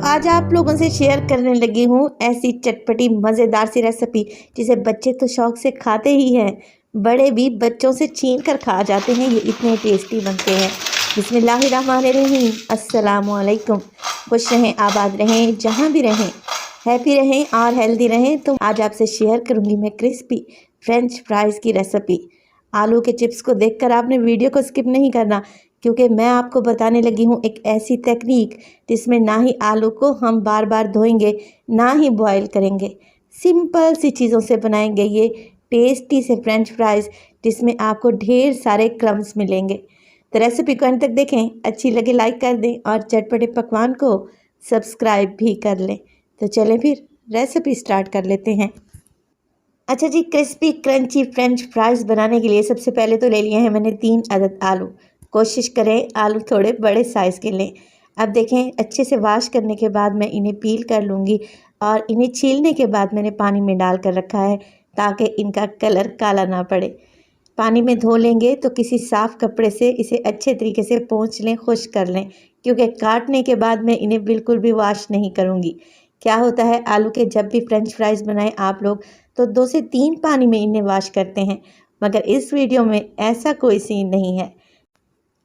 आज आप लोगों से शेयर करने लगी हूँ ऐसी चटपटी मज़ेदार सी रेसिपी जिसे बच्चे तो शौक से खाते ही हैं, बड़े भी बच्चों से छीन कर खा जाते हैं। ये इतने टेस्टी बनते हैं। बिस्मिल्लाहिर्रहमानिर्रहीम। अस्सलाम वालेकुम। खुश रहें, आबाद रहें, जहाँ भी रहें, हैप्पी रहें और हेल्दी रहें। तो आज आपसे शेयर करूँगी मैं क्रिस्पी फ्रेंच फ्राइज़ की रेसिपी। आलू के चिप्स को देखकर आपने वीडियो को स्किप नहीं करना, क्योंकि मैं आपको बताने लगी हूँ एक ऐसी तकनीक जिसमें ना ही आलू को हम बार बार धोएंगे, ना ही बॉईल करेंगे। सिंपल सी चीज़ों से बनाएंगे ये टेस्टी से फ्रेंच फ्राइज़, जिसमें आपको ढेर सारे क्रम्स मिलेंगे। तो रेसिपी को अंत तक देखें, अच्छी लगे लाइक कर दें और चटपटे पकवान को सब्सक्राइब भी कर लें। तो चलें फिर रेसिपी स्टार्ट कर लेते हैं। अच्छा जी, क्रिस्पी क्रंची फ्रेंच फ्राइज़ बनाने के लिए सबसे पहले तो ले लिए हैं मैंने 3 अदद आलू। कोशिश करें आलू थोड़े बड़े साइज़ के लें। अब देखें, अच्छे से वॉश करने के बाद मैं इन्हें पील कर लूँगी और इन्हें छीलने के बाद मैंने पानी में डाल कर रखा है ताकि इनका कलर काला ना पड़े। पानी में धो लेंगे तो किसी साफ़ कपड़े से इसे अच्छे तरीके से पोंछ लें, खुश्क कर लें, क्योंकि काटने के बाद मैं इन्हें बिल्कुल भी वॉश नहीं करूँगी। क्या होता है, आलू के जब भी फ्रेंच फ्राइज़ बनाएं आप लोग तो 2 से 3 पानी में इन्हें वॉश करते हैं, मगर इस वीडियो में ऐसा कोई सीन नहीं है।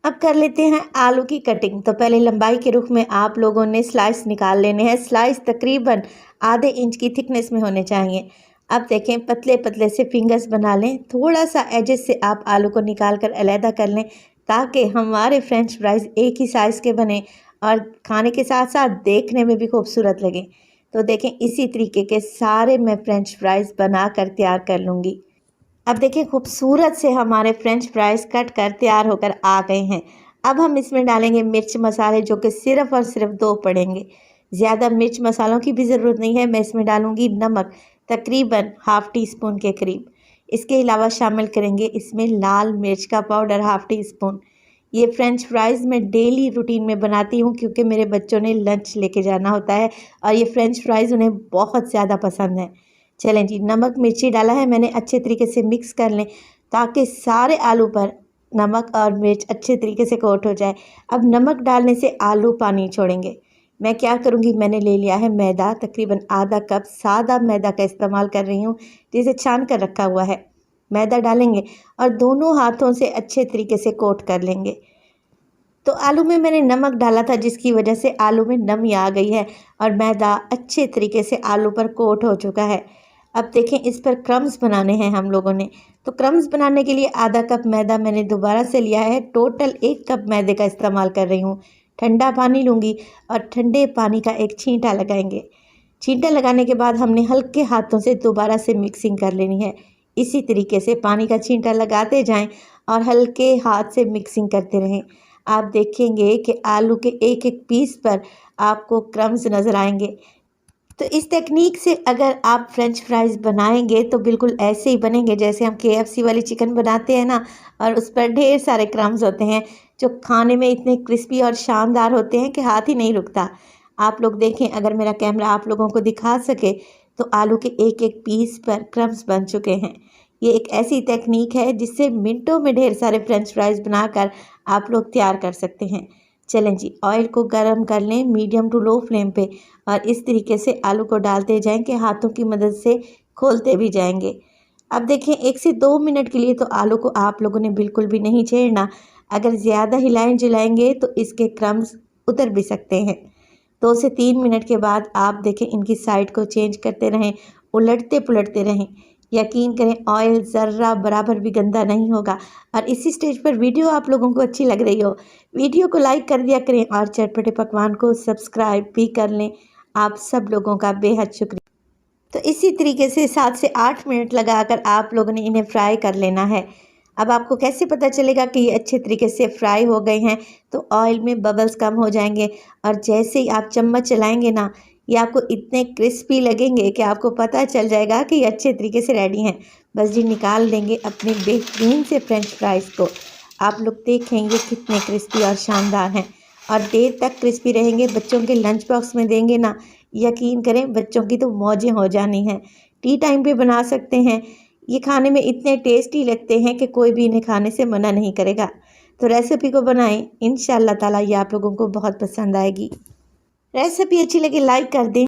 अब कर लेते हैं आलू की कटिंग। तो पहले लंबाई के रुख में आप लोगों ने स्लाइस निकाल लेने हैं। स्लाइस तकरीबन आधे इंच की थिकनेस में होने चाहिए। अब देखें, पतले पतले से फिंगर्स बना लें। थोड़ा सा एजेस से आप आलू को निकाल कर अलहदा कर लें ताकि हमारे फ्रेंच फ्राइज़ एक ही साइज़ के बने और खाने के साथ साथ देखने में भी खूबसूरत लगें। तो देखें, इसी तरीके के सारे मैं फ्रेंच फ्राइज़ बना कर तैयार कर लूँगी। अब देखिए, खूबसूरत से हमारे फ्रेंच फ्राइज़ कट कर तैयार होकर आ गए हैं। अब हम इसमें डालेंगे मिर्च मसाले, जो कि सिर्फ़ और सिर्फ 2 पड़ेंगे। ज़्यादा मिर्च मसालों की भी ज़रूरत नहीं है। मैं इसमें डालूँगी नमक, तकरीबन हाफ़ टी स्पून के करीब। इसके अलावा शामिल करेंगे इसमें लाल मिर्च का पाउडर हाफ़ टी स्पून। ये फ्रेंच फ्राइज़ मैं डेली रूटीन में बनाती हूँ, क्योंकि मेरे बच्चों ने लंच लेके जाना होता है और ये फ्रेंच फ्राइज़ उन्हें बहुत ज़्यादा पसंद है। चलें जी, नमक मिर्ची डाला है मैंने, अच्छे तरीके से मिक्स कर लें ताकि सारे आलू पर नमक और मिर्च अच्छे तरीके से कोट हो जाए। अब नमक डालने से आलू पानी छोड़ेंगे। मैं क्या करूँगी, मैंने ले लिया है मैदा, तकरीबन आधा कप सादा मैदा का इस्तेमाल कर रही हूँ, जिसे छान कर रखा हुआ है। मैदा डालेंगे और दोनों हाथों से अच्छे तरीके से कोट कर लेंगे। तो आलू में मैंने नमक डाला था, जिसकी वजह से आलू में नमी आ गई है और मैदा अच्छे तरीके से आलू पर कोट हो चुका है। अब देखें, इस पर क्रम्स बनाने हैं हम लोगों ने। तो क्रम्स बनाने के लिए आधा कप मैदा मैंने दोबारा से लिया है। टोटल 1 कप मैदे का इस्तेमाल कर रही हूँ। ठंडा पानी लूँगी और ठंडे पानी का एक छींटा लगाएंगे। छींटा लगाने के बाद हमने हल्के हाथों से दोबारा से मिक्सिंग कर लेनी है। इसी तरीके से पानी का छींटा लगाते जाएं और हल्के हाथ से मिक्सिंग करते रहें। आप देखेंगे कि आलू के एक एक पीस पर आपको क्रम्स नज़र आएंगे। तो इस टेक्निक से अगर आप फ्रेंच फ्राइज़ बनाएंगे तो बिल्कुल ऐसे ही बनेंगे जैसे हम KFC वाली चिकन बनाते हैं ना, और उस पर ढेर सारे क्रम्स होते हैं जो खाने में इतने क्रिस्पी और शानदार होते हैं कि हाथ ही नहीं रुकता। आप लोग देखें, अगर मेरा कैमरा आप लोगों को दिखा सके तो आलू के एक एक पीस पर क्रम्स बन चुके हैं। ये एक ऐसी टेक्निक है जिससे मिनटों में ढेर सारे फ्रेंच फ्राइज़ बनाकर आप लोग तैयार कर सकते हैं। चलें जी, ऑयल को गरम कर लें मीडियम टू लो फ्लेम पे और इस तरीके से आलू को डालते जाएं कि हाथों की मदद से खोलते भी जाएंगे। अब देखें, 1 से 2 मिनट के लिए तो आलू को आप लोगों ने बिल्कुल भी नहीं छेड़ना। अगर ज़्यादा हिलाएं जलाएंगे तो इसके क्रम्स उतर भी सकते हैं। 2 से 3 मिनट के बाद आप देखें, इनकी साइड को चेंज करते रहें, उलटते पुलटते रहें। यकीन करें, ऑयल ज़र्रा बराबर भी गंदा नहीं होगा। और इसी स्टेज पर वीडियो आप लोगों को अच्छी लग रही हो, वीडियो को लाइक कर दिया करें और चटपटे पकवान को सब्सक्राइब भी कर लें। आप सब लोगों का बेहद शुक्रिया। तो इसी तरीके से 7 से 8 मिनट लगाकर आप लोगों ने इन्हें फ्राई कर लेना है। अब आपको कैसे पता चलेगा कि ये अच्छे तरीके से फ्राई हो गए हैं? तो ऑयल में बबल्स कम हो जाएंगे और जैसे ही आप चम्मच चलाएंगे ना, ये आपको इतने क्रिस्पी लगेंगे कि आपको पता चल जाएगा कि ये अच्छे तरीके से रेडी हैं। बस जी, निकाल देंगे अपने बेहतरीन से फ्रेंच फ्राइज़ को। आप लोग देखेंगे कितने क्रिस्पी और शानदार हैं और देर तक क्रिस्पी रहेंगे। बच्चों के लंच बॉक्स में देंगे ना, यकीन करें बच्चों की तो मौजें हो जानी हैं। टी टाइम पे बना सकते हैं। ये खाने में इतने टेस्टी लगते हैं कि कोई भी इन्हें खाने से मना नहीं करेगा। तो रेसिपी को बनाएं, इंशाअल्लाह ताला ये आप लोगों को बहुत पसंद आएगी। रेसिपी अच्छी लगी लाइक कर दें।